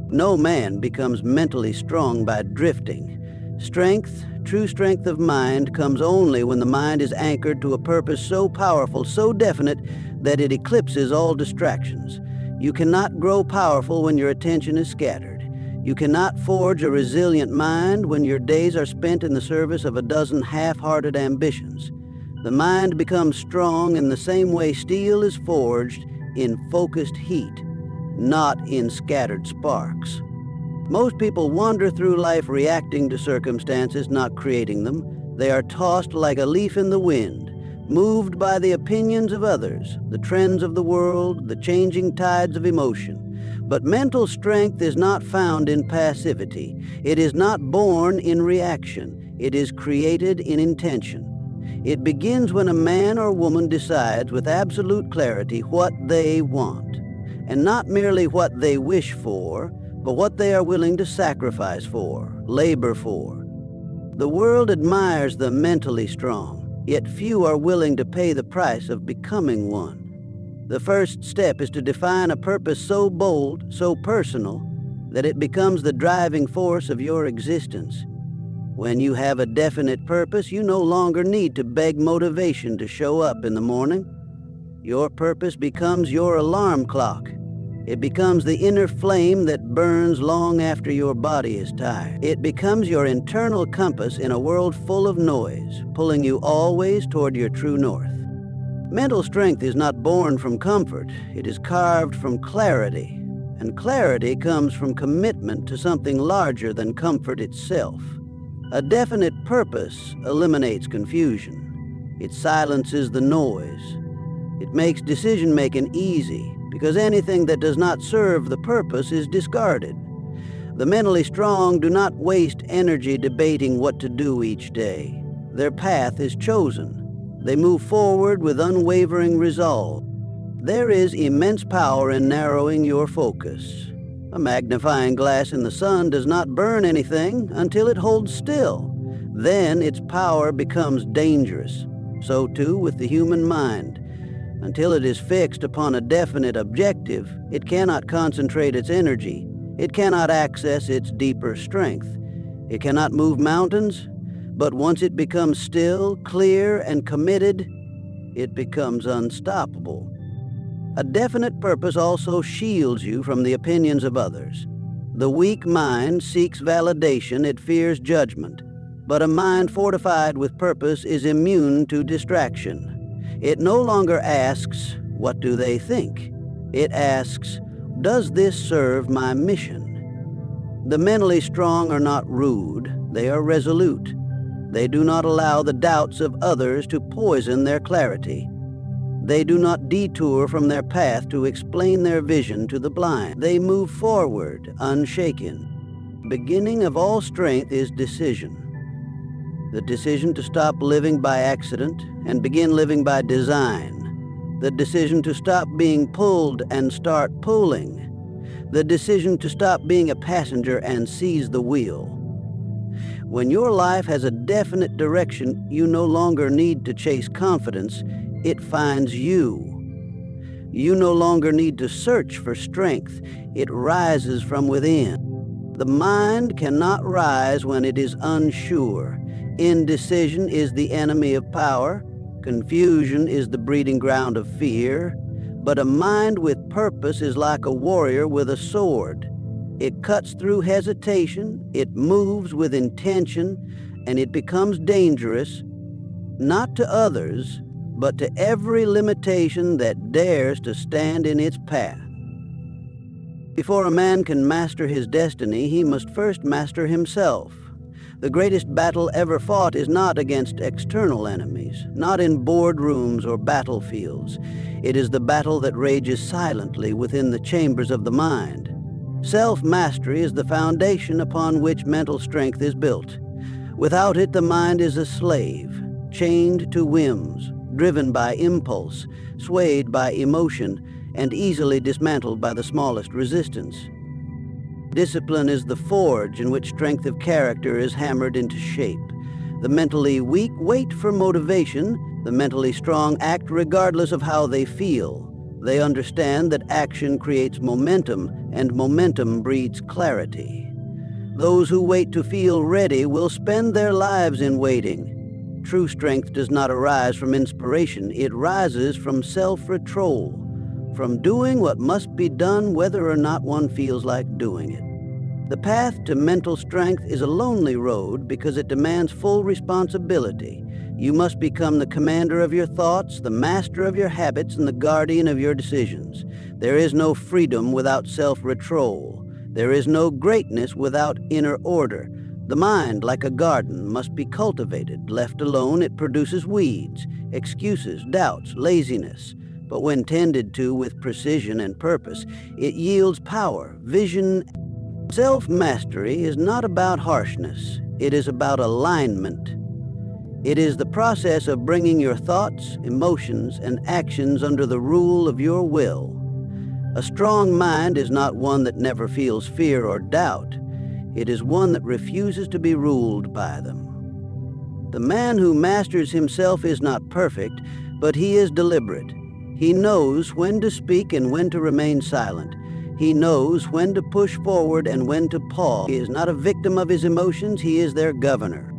No man becomes mentally strong by drifting. Strength, true strength of mind, comes only when the mind is anchored to a purpose so powerful, so definite, that it eclipses all distractions. You cannot grow powerful when your attention is scattered. You cannot forge a resilient mind when your days are spent in the service of a dozen half-hearted ambitions. The mind becomes strong in the same way steel is forged, in focused heat, not in scattered sparks. Most people wander through life reacting to circumstances, not creating them. They are tossed like a leaf in the wind, moved by the opinions of others, the trends of the world, the changing tides of emotion. But mental strength is not found in passivity. It is not born in reaction. It is created in intention. It begins when a man or woman decides with absolute clarity what they want, and not merely what they wish for, but what they are willing to sacrifice for, labor for. The world admires the mentally strong, yet few are willing to pay the price of becoming one. The first step is to define a purpose so bold, so personal, that it becomes the driving force of your existence. When you have a definite purpose, you no longer need to beg motivation to show up in the morning. Your purpose becomes your alarm clock. It becomes the inner flame that burns long after your body is tired. It becomes your internal compass in a world full of noise, pulling you always toward your true north. Mental strength is not born from comfort. It is carved from clarity. And clarity comes from commitment to something larger than comfort itself. A definite purpose eliminates confusion. It silences the noise. It makes decision-making easy, because anything that does not serve the purpose is discarded. The mentally strong do not waste energy debating what to do each day. Their path is chosen. They move forward with unwavering resolve. There is immense power in narrowing your focus. A magnifying glass in the sun does not burn anything until it holds still. Then its power becomes dangerous. So too with the human mind. Until it is fixed upon a definite objective, it cannot concentrate its energy. It cannot access its deeper strength. It cannot move mountains, but once it becomes still, clear, and committed, it becomes unstoppable. A definite purpose also shields you from the opinions of others. The weak mind seeks validation, it fears judgment, but a mind fortified with purpose is immune to distraction. It no longer asks, "What do they think?" It asks, "Does this serve my mission?" The mentally strong are not rude, they are resolute. They do not allow the doubts of others to poison their clarity. They do not detour from their path to explain their vision to the blind. They move forward, unshaken. The beginning of all strength is decision. The decision to stop living by accident and begin living by design. The decision to stop being pulled and start pulling. The decision to stop being a passenger and seize the wheel. When your life has a definite direction, you no longer need to chase confidence. It finds you. You no longer need to search for strength. It rises from within. The mind cannot rise when it is unsure. Indecision is the enemy of power. Confusion is the breeding ground of fear. But a mind with purpose is like a warrior with a sword. It cuts through hesitation, it moves with intention, and it becomes dangerous, not to others, but to every limitation that dares to stand in its path. Before a man can master his destiny, he must first master himself. The greatest battle ever fought is not against external enemies, not in boardrooms or battlefields. It is the battle that rages silently within the chambers of the mind. Self-mastery is the foundation upon which mental strength is built. Without it, the mind is a slave, chained to whims, driven by impulse, swayed by emotion, and easily dismantled by the smallest resistance. Discipline is the forge in which strength of character is hammered into shape. The mentally weak wait for motivation. The mentally strong act regardless of how they feel. They understand that action creates momentum, and momentum breeds clarity. Those who wait to feel ready will spend their lives in waiting. True strength does not arise from inspiration. It rises from self-control, from doing what must be done whether or not one feels like doing it. The path to mental strength is a lonely road because it demands full responsibility. You must become the commander of your thoughts, the master of your habits, and the guardian of your decisions. There is no freedom without self-control. There is no greatness without inner order. The mind, like a garden, must be cultivated. Left alone, it produces weeds, excuses, doubts, laziness. But when tended to with precision and purpose, it yields power, vision. Self-mastery is not about harshness. It is about alignment. It is the process of bringing your thoughts, emotions, and actions under the rule of your will. A strong mind is not one that never feels fear or doubt. It is one that refuses to be ruled by them. The man who masters himself is not perfect, but he is deliberate. He knows when to speak and when to remain silent. He knows when to push forward and when to pause. He is not a victim of his emotions, he is their governor.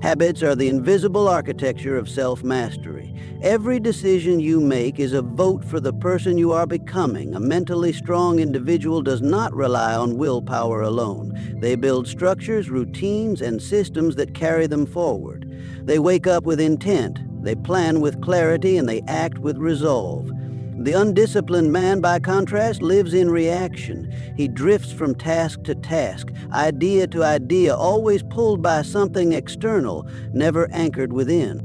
Habits are the invisible architecture of self-mastery. Every decision you make is a vote for the person you are becoming. A mentally strong individual does not rely on willpower alone. They build structures, routines, and systems that carry them forward. They wake up with intent, they plan with clarity, and they act with resolve. The undisciplined man, by contrast, lives in reaction. He drifts from task to task, idea to idea, always pulled by something external, never anchored within.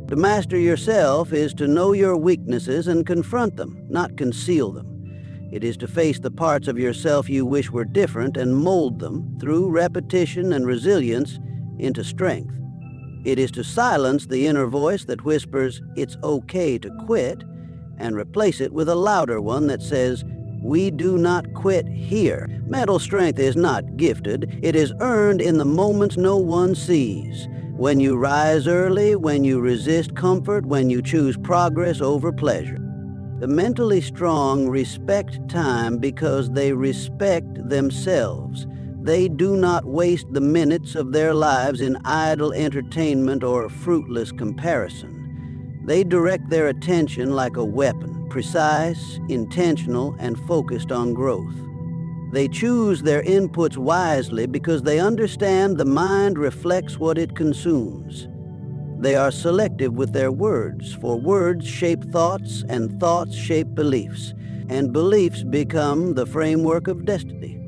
To master yourself is to know your weaknesses and confront them, not conceal them. It is to face the parts of yourself you wish were different and mold them, through repetition and resilience, into strength. It is to silence the inner voice that whispers, "It's okay to quit," and replace it with a louder one that says, "We do not quit here." Mental strength is not gifted. It is earned in the moments no one sees. When you rise early, when you resist comfort, when you choose progress over pleasure. The mentally strong respect time because they respect themselves. They do not waste the minutes of their lives in idle entertainment or fruitless comparison. They direct their attention like a weapon, precise, intentional, and focused on growth. They choose their inputs wisely because they understand the mind reflects what it consumes. They are selective with their words, for words shape thoughts, and thoughts shape beliefs, and beliefs become the framework of destiny.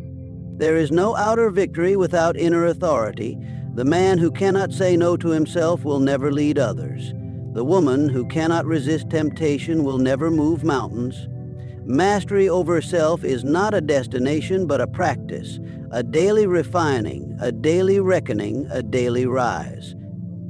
There is no outer victory without inner authority. The man who cannot say no to himself will never lead others. The woman who cannot resist temptation will never move mountains. Mastery over self is not a destination, but a practice, a daily refining, a daily reckoning, a daily rise.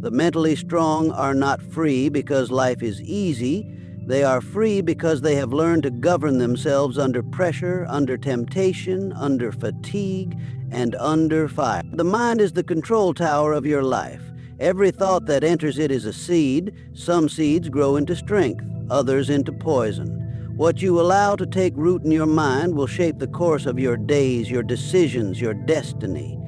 The mentally strong are not free because life is easy. They are free because they have learned to govern themselves under pressure, under temptation, under fatigue, and under fire. The mind is the control tower of your life. Every thought that enters it is a seed. Some seeds grow into strength, others into poison. What you allow to take root in your mind will shape the course of your days, your decisions, your destiny.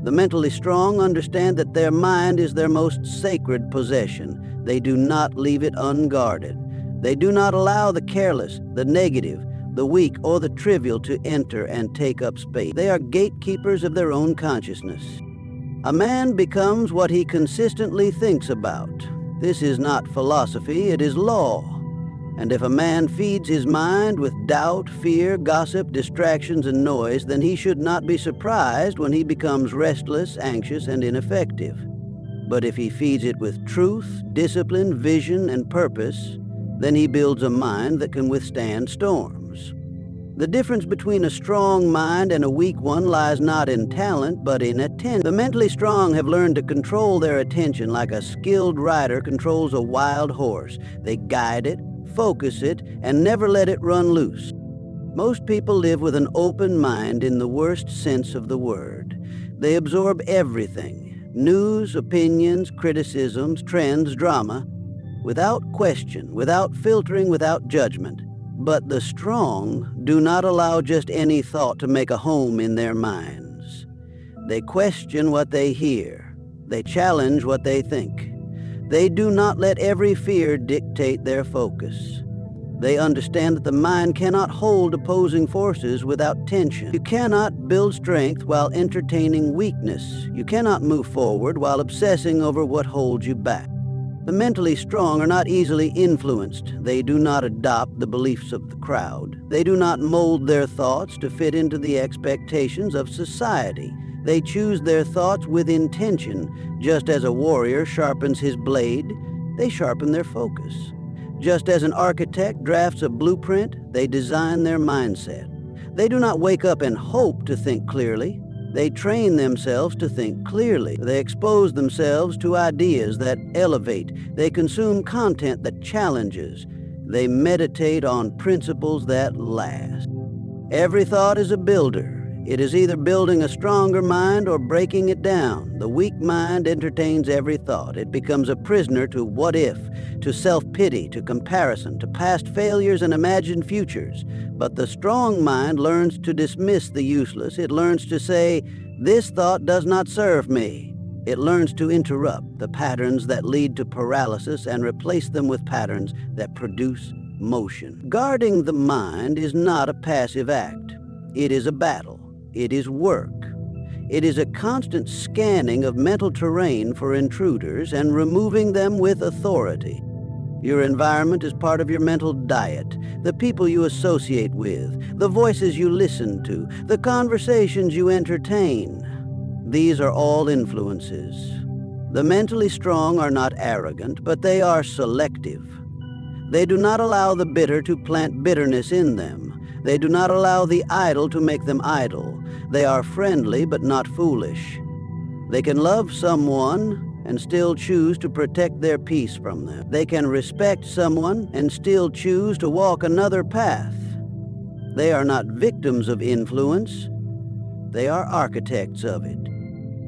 The mentally strong understand that their mind is their most sacred possession. They do not leave it unguarded. They do not allow the careless, the negative, the weak, or the trivial to enter and take up space. They are gatekeepers of their own consciousness. A man becomes what he consistently thinks about. This is not philosophy, it is law. And if a man feeds his mind with doubt, fear, gossip, distractions, and noise, then he should not be surprised when he becomes restless, anxious, and ineffective. But if he feeds it with truth, discipline, vision, and purpose, then he builds a mind that can withstand storms. The difference between a strong mind and a weak one lies not in talent, but in attention. The mentally strong have learned to control their attention like a skilled rider controls a wild horse. They guide it, focus it, and never let it run loose. Most people live with an open mind in the worst sense of the word. They absorb everything, news, opinions, criticisms, trends, drama, without question, without filtering, without judgment. But the strong do not allow just any thought to make a home in their minds. They question what they hear. They challenge what they think. They do not let every fear dictate their focus. They understand that the mind cannot hold opposing forces without tension. You cannot build strength while entertaining weakness. You cannot move forward while obsessing over what holds you back. The mentally strong are not easily influenced. They do not adopt the beliefs of the crowd. They do not mold their thoughts to fit into the expectations of society. They choose their thoughts with intention. Just as a warrior sharpens his blade, they sharpen their focus. Just as an architect drafts a blueprint, they design their mindset. They do not wake up and hope to think clearly. They train themselves to think clearly. They expose themselves to ideas that elevate. They consume content that challenges. They meditate on principles that last. Every thought is a builder. It is either building a stronger mind or breaking it down. The weak mind entertains every thought. It becomes a prisoner to what if, to self-pity, to comparison, to past failures and imagined futures. But the strong mind learns to dismiss the useless. It learns to say, "This thought does not serve me." It learns to interrupt the patterns that lead to paralysis and replace them with patterns that produce motion. Guarding the mind is not a passive act. It is a battle. It is work. It is a constant scanning of mental terrain for intruders and removing them with authority. Your environment is part of your mental diet. The people you associate with, the voices you listen to, the conversations you entertain. These are all influences. The mentally strong are not arrogant, but they are selective. They do not allow the bitter to plant bitterness in them. They do not allow the idle to make them idle. They are friendly but not foolish. They can love someone and still choose to protect their peace from them. They can respect someone and still choose to walk another path. They are not victims of influence. They are architects of it.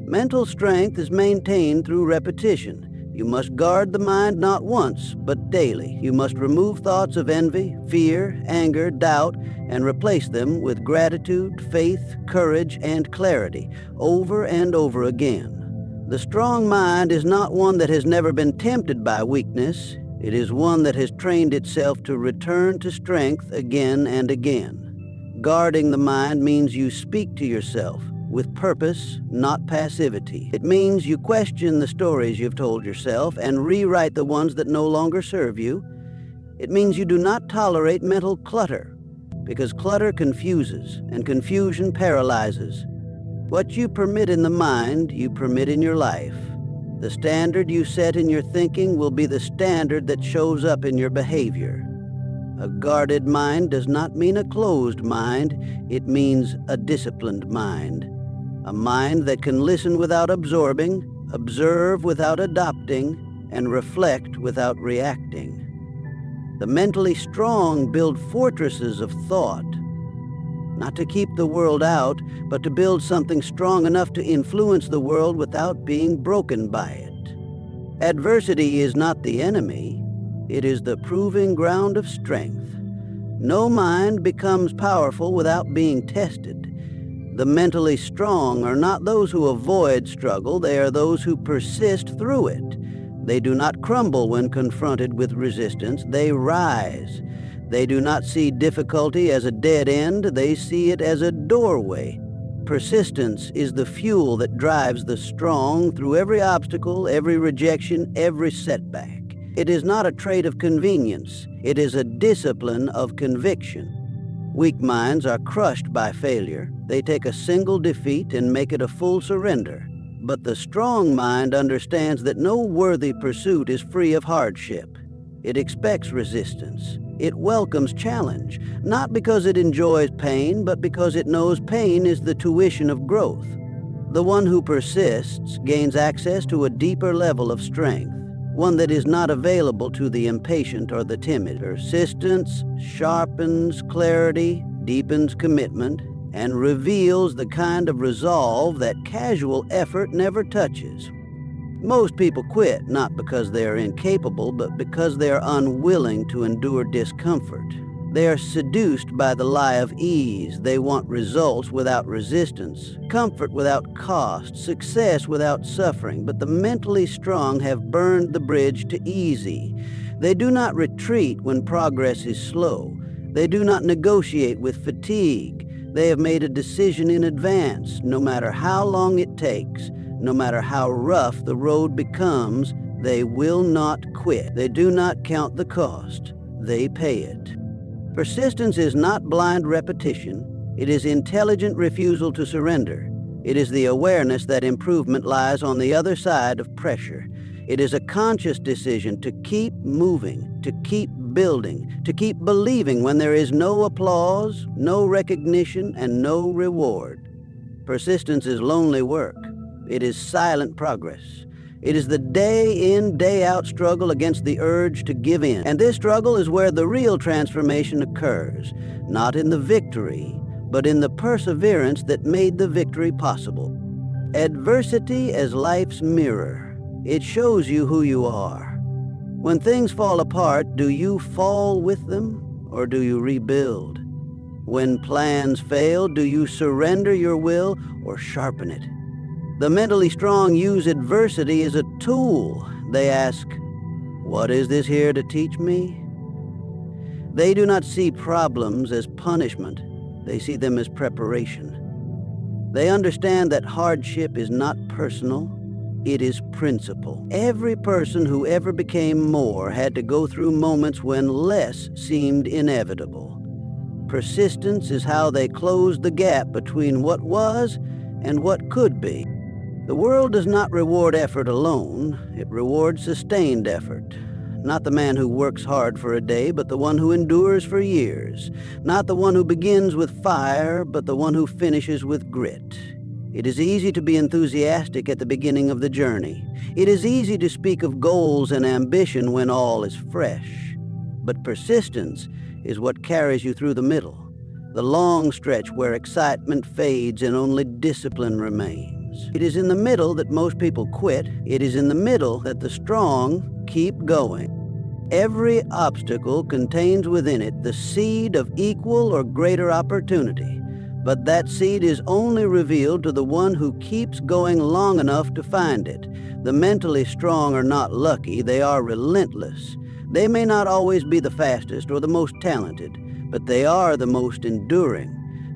Mental strength is maintained through repetition. You must guard the mind not once, but daily. You must remove thoughts of envy, fear, anger, doubt, and replace them with gratitude, faith, courage, and clarity, over and over again. The strong mind is not one that has never been tempted by weakness. It is one that has trained itself to return to strength again and again. Guarding the mind means you speak to yourself with purpose, not passivity. It means you question the stories you've told yourself and rewrite the ones that no longer serve you. It means you do not tolerate mental clutter, because clutter confuses, and confusion paralyzes. What you permit in the mind, you permit in your life. The standard you set in your thinking will be the standard that shows up in your behavior. A guarded mind does not mean a closed mind. It means a disciplined mind. A mind that can listen without absorbing, observe without adopting, and reflect without reacting. The mentally strong build fortresses of thought, not to keep the world out, but to build something strong enough to influence the world without being broken by it. Adversity is not the enemy. It is the proving ground of strength. No mind becomes powerful without being tested. The mentally strong are not those who avoid struggle. They are those who persist through it. They do not crumble when confronted with resistance. They rise. They do not see difficulty as a dead end. They see it as a doorway. Persistence is the fuel that drives the strong through every obstacle, every rejection, every setback. It is not a trait of convenience. It is a discipline of conviction. Weak minds are crushed by failure. They take a single defeat and make it a full surrender. But the strong mind understands that no worthy pursuit is free of hardship. It expects resistance. It welcomes challenge, not because it enjoys pain, but because it knows pain is the tuition of growth. The one who persists gains access to a deeper level of strength, one that is not available to the impatient or the timid. Persistence sharpens clarity, deepens commitment, and reveals the kind of resolve that casual effort never touches. Most people quit not because they are incapable, but because they are unwilling to endure discomfort. They are seduced by the lie of ease. They want results without resistance, comfort without cost, success without suffering. But the mentally strong have burned the bridge to easy. They do not retreat when progress is slow. They do not negotiate with fatigue. They have made a decision in advance. No matter how long it takes, no matter how rough the road becomes, they will not quit. They do not count the cost. They pay it. Persistence is not blind repetition. It is intelligent refusal to surrender. It is the awareness that improvement lies on the other side of pressure. It is a conscious decision to keep moving, to keep building, to keep believing when there is no applause, no recognition, and no reward. Persistence is lonely work. It is silent progress. It is the day-in, day-out struggle against the urge to give in. And this struggle is where the real transformation occurs, not in the victory, but in the perseverance that made the victory possible. Adversity as life's mirror. It shows you who you are. When things fall apart, do you fall with them, or do you rebuild? When plans fail, do you surrender your will or sharpen it? The mentally strong use adversity as a tool. They ask, "What is this here to teach me?" They do not see problems as punishment. They see them as preparation. They understand that hardship is not personal. It is principle. Every person who ever became more had to go through moments when less seemed inevitable. Persistence is how they closed the gap between what was and what could be. The world does not reward effort alone. It rewards sustained effort. Not the man who works hard for a day, but the one who endures for years. Not the one who begins with fire, but the one who finishes with grit. It is easy to be enthusiastic at the beginning of the journey. It is easy to speak of goals and ambition when all is fresh. But persistence is what carries you through the middle, the long stretch where excitement fades and only discipline remains. It is in the middle that most people quit. It is in the middle that the strong keep going. Every obstacle contains within it the seed of equal or greater opportunity. But that seed is only revealed to the one who keeps going long enough to find it. The mentally strong are not lucky, they are relentless. They may not always be the fastest or the most talented, but they are the most enduring.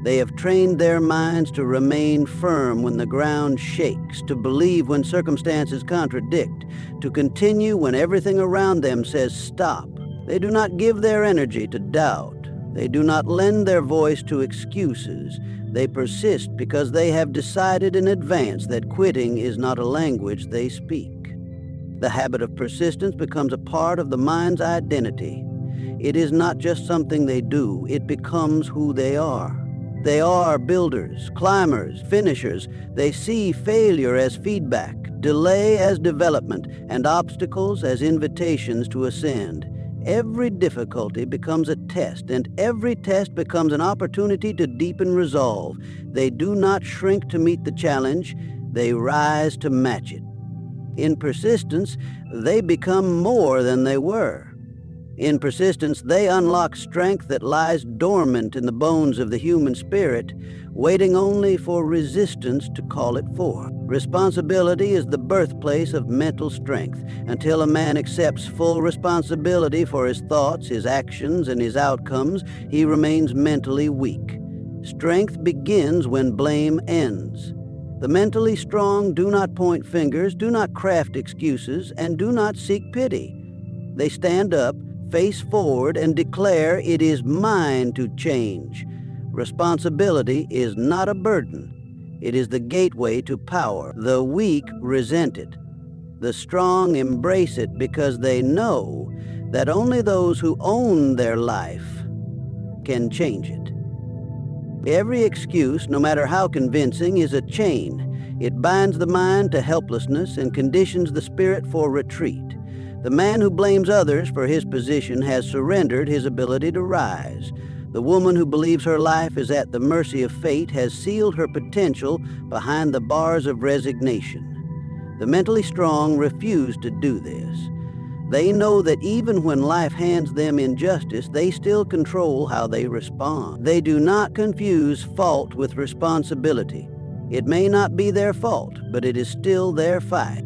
They have trained their minds to remain firm when the ground shakes, to believe when circumstances contradict, to continue when everything around them says stop. They do not give their energy to doubt. They do not lend their voice to excuses. They persist because they have decided in advance that quitting is not a language they speak. The habit of persistence becomes a part of the mind's identity. It is not just something they do, it becomes who they are. They are builders, climbers, finishers. They see failure as feedback, delay as development, and obstacles as invitations to ascend. Every difficulty becomes a test, and every test becomes an opportunity to deepen resolve. They do not shrink to meet the challenge, they rise to match it. In persistence, they become more than they were. In persistence, they unlock strength that lies dormant in the bones of the human spirit, waiting only for resistance to call it forth. Responsibility is the birthplace of mental strength. Until a man accepts full responsibility for his thoughts, his actions, and his outcomes, he remains mentally weak. Strength begins when blame ends. The mentally strong do not point fingers, do not craft excuses, and do not seek pity. They stand up, face forward, and declare, "It is mine to change." Responsibility is not a burden. It is the gateway to power. The weak resent it. The strong embrace it because they know that only those who own their life can change it. Every excuse, no matter how convincing, is a chain. It binds the mind to helplessness and conditions the spirit for retreat. The man who blames others for his position has surrendered his ability to rise. The woman who believes her life is at the mercy of fate has sealed her potential behind the bars of resignation. The mentally strong refuse to do this. They know that even when life hands them injustice, they still control how they respond. They do not confuse fault with responsibility. It may not be their fault, but it is still their fight.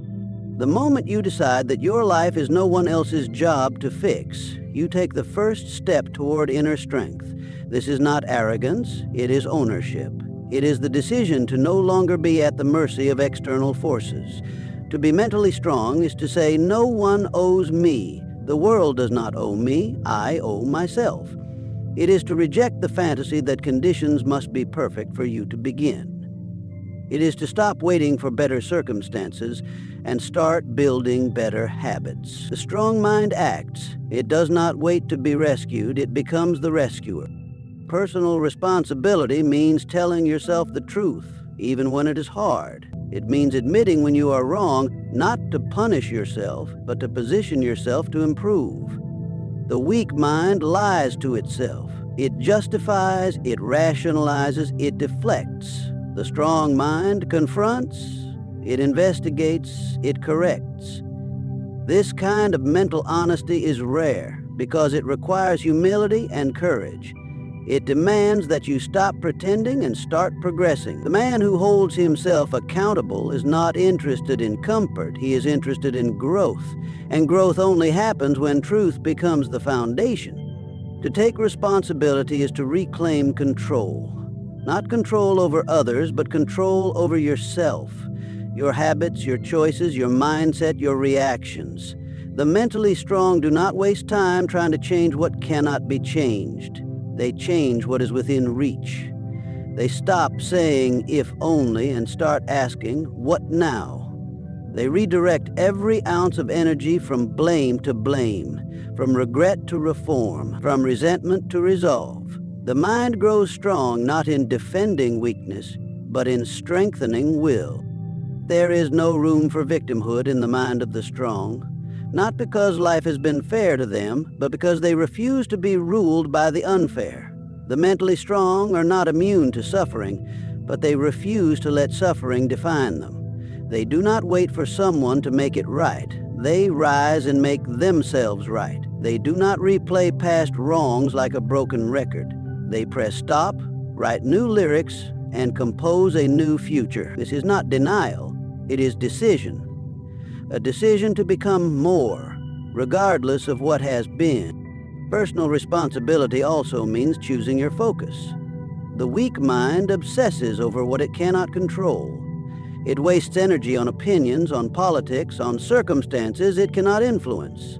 The moment you decide that your life is no one else's job to fix, you take the first step toward inner strength. This is not arrogance, it is ownership. It is the decision to no longer be at the mercy of external forces. To be mentally strong is to say, no one owes me. The world does not owe me. I owe myself. It is to reject the fantasy that conditions must be perfect for you to begin. It is to stop waiting for better circumstances and start building better habits. The strong mind acts. It does not wait to be rescued. It becomes the rescuer. Personal responsibility means telling yourself the truth, even when it is hard. It means admitting when you are wrong, not to punish yourself, but to position yourself to improve. The weak mind lies to itself. It justifies, it rationalizes, it deflects. The strong mind confronts, it investigates, it corrects. This kind of mental honesty is rare because it requires humility and courage. It demands that you stop pretending and start progressing. The man who holds himself accountable is not interested in comfort. He is interested in growth. And growth only happens when truth becomes the foundation. To take responsibility is to reclaim control. Not control over others, but control over yourself. Your habits, your choices, your mindset, your reactions. The mentally strong do not waste time trying to change what cannot be changed. They change what is within reach. They stop saying, if only, and start asking, what now? They redirect every ounce of energy from blame to blame, from regret to reform, from resentment to resolve. The mind grows strong not in defending weakness, but in strengthening will. There is no room for victimhood in the mind of the strong. Not because life has been fair to them, but because they refuse to be ruled by the unfair. The mentally strong are not immune to suffering, but they refuse to let suffering define them. They do not wait for someone to make it right. They rise and make themselves right. They do not replay past wrongs like a broken record. They press stop, write new lyrics, and compose a new future. This is not denial, it is decision. A decision to become more, regardless of what has been. Personal responsibility also means choosing your focus. The weak mind obsesses over what it cannot control. It wastes energy on opinions, on politics, on circumstances it cannot influence.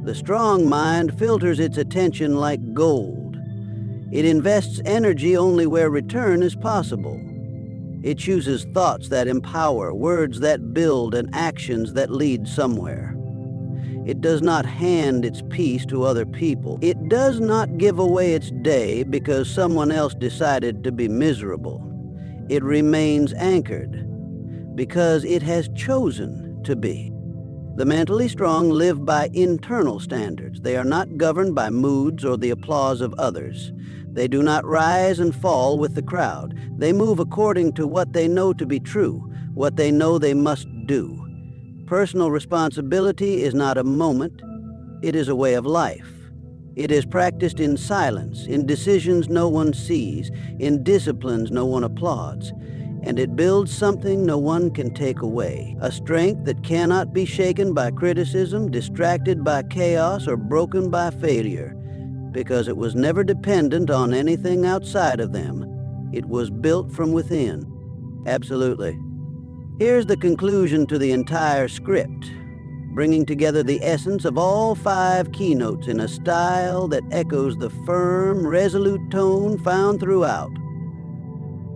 The strong mind filters its attention like gold. It invests energy only where return is possible. It chooses thoughts that empower, words that build, and actions that lead somewhere. It does not hand its peace to other people. It does not give away its day because someone else decided to be miserable. It remains anchored because it has chosen to be. The mentally strong live by internal standards. They are not governed by moods or the applause of others. They do not rise and fall with the crowd. They move according to what they know to be true, what they know they must do. Personal responsibility is not a moment, it is a way of life. It is practiced in silence, in decisions no one sees, in disciplines no one applauds, and it builds something no one can take away, a strength that cannot be shaken by criticism, distracted by chaos, or broken by failure. Because it was never dependent on anything outside of them. It was built from within. Absolutely. Here's the conclusion to the entire script, bringing together the essence of all 5 keynotes in a style that echoes the firm, resolute tone found throughout.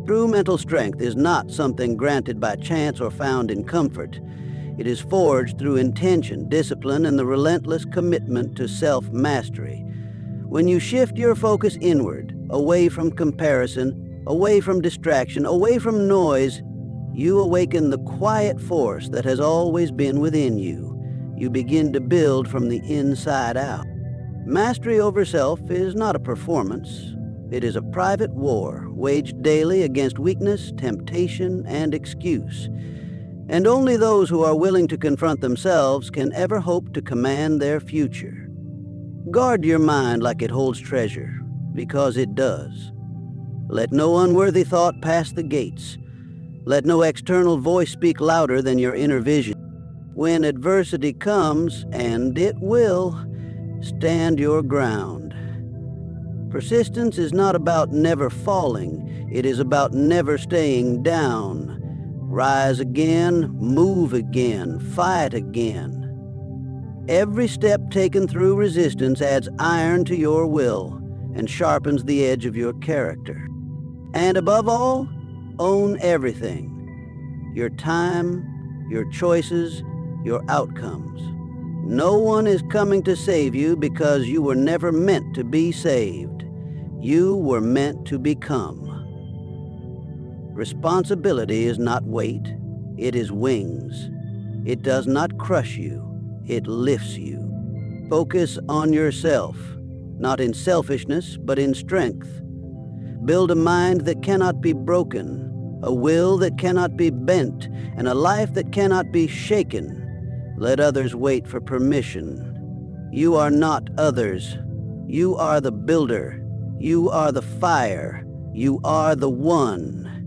True mental strength is not something granted by chance or found in comfort. It is forged through intention, discipline, and the relentless commitment to self-mastery. When you shift your focus inward, away from comparison, away from distraction, away from noise, you awaken the quiet force that has always been within you. You begin to build from the inside out. Mastery over self is not a performance. It is a private war, waged daily against weakness, temptation, and excuse. And only those who are willing to confront themselves can ever hope to command their future. Guard your mind like it holds treasure, because it does. Let no unworthy thought pass the gates. Let no external voice speak louder than your inner vision. When adversity comes, and it will, stand your ground. Persistence is not about never falling. It is about never staying down. Rise again, move again, fight again. Every step taken through resistance adds iron to your will and sharpens the edge of your character. And above all, own everything. Your time, your choices, your outcomes. No one is coming to save you because you were never meant to be saved. You were meant to become. Responsibility is not weight, it is wings. It does not crush you, it lifts you. Focus on yourself, not in selfishness, but in strength. Build a mind that cannot be broken, a will that cannot be bent, and a life that cannot be shaken. Let others wait for permission. You are not others. You are the builder. You are the fire. You are the one.